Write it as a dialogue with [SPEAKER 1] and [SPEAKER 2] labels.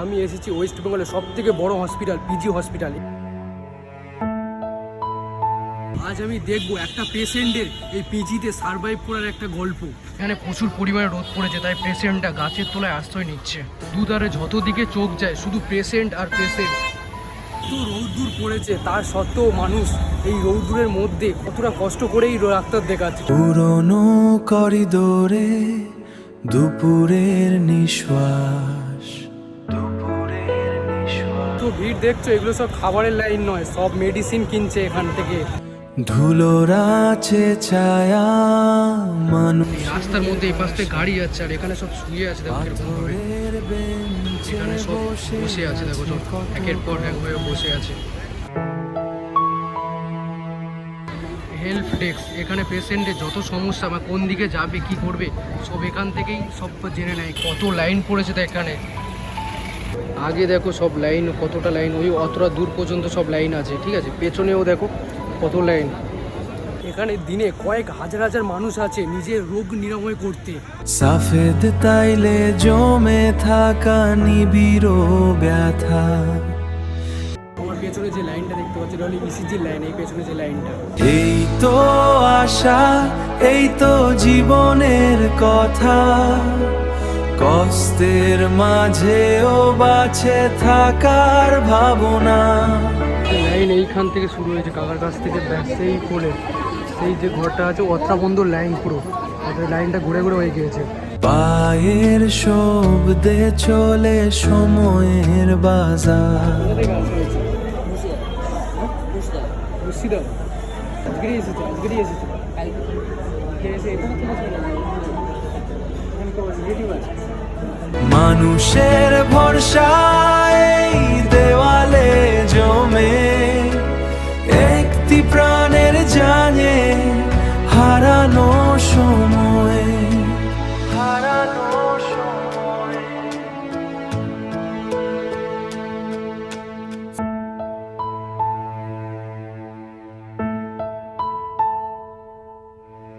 [SPEAKER 1] আমি এসেছি ওয়েস্ট বেঙ্গলের সব থেকে বড় হসপিটাল পিজি হসপিটালে। আজ আমি দেখবো একটা পেশেন্টের এই পিজিতে সার্ভাইভ করার একটা গল্প। এখানে প্রচুর পরিমাণে রোদ পড়েছে, তাই পেশেন্টটা গাছের তলায় আশ্রয় নিচ্ছে। দুধারে যত দিকে চোখ যায় শুধু পেশেন্ট আর পেশেন্ট। তো রৌদ্দুর পড়েছে, তার সত্ত্বেও মানুষ এই রৌদ্দুরের মধ্যে কতটা কষ্ট করেই ডাক্তার দেখাচ্ছে।
[SPEAKER 2] পুরনো করিডোরে দুপুরের নিঃশ্বাস,
[SPEAKER 1] তো ভিড় দেখছো, এগুলো সব খাবারের লাইন নয়, সব মেডিসিন কিনছে এখান থেকে।
[SPEAKER 2] ধুলোর আছে ছায়া মানুষ
[SPEAKER 1] রাস্তার মধ্যে এই পাশ থেকে গাড়ি যাচ্ছে আর এখানে সব শুয়ে আছে। দেখো কিরকম ভাবে এখানে সব বসে আছে, দেখো সব একের পর এক হয়ে বসে আছে। হেল্প ডেস্ক, এখানে পেশেন্টের যত সমস্যা বা কোন দিকে যাবে কি করবে সব এখান থেকেই সব জেনে নেয়। কত লাইন পড়েছে তো এখানে, আগে দেখো সব লাইন, কতটা লাইন, ওই অতটা দূর পর্যন্ত সব লাইন আছে, ঠিক আছে। পেছনেও দেখো কত লাইন। এখানে দিনে কয়েক হাজার হাজার মানুষ আছে নিজের রোগ নিরাময় করতে।
[SPEAKER 2] সাফেদ তাইলে জমে থাকা নিবিড় ব্যথা।
[SPEAKER 1] আমার পেছনে যে লাইনটা দেখতে পাচ্ছি এটা হলো ইসিজির লাইন। এই পেছনে যে লাইনটা,
[SPEAKER 2] এই তো আশা, এই তো জীবনের কথা, কষ্টের মাঝেও বাঁচে থাকার ভাবনা।
[SPEAKER 1] লাইন এইখান থেকে শুরু হয়েছে, কাকার কাছ থেকে ব্যাস সেই কোলে সেই যে ঘরটা আছে অতটা বন্ধ লাইন পুরো, লাইনটা ঘুরে ঘুরে হয়ে গিয়েছে।
[SPEAKER 2] পায়ের শব্দে চলে সময়ের বাজার। মানুষের ভরসায় এই দেওয়ালে জমে একটি প্রাণের জানে হারানো সময়, হারানো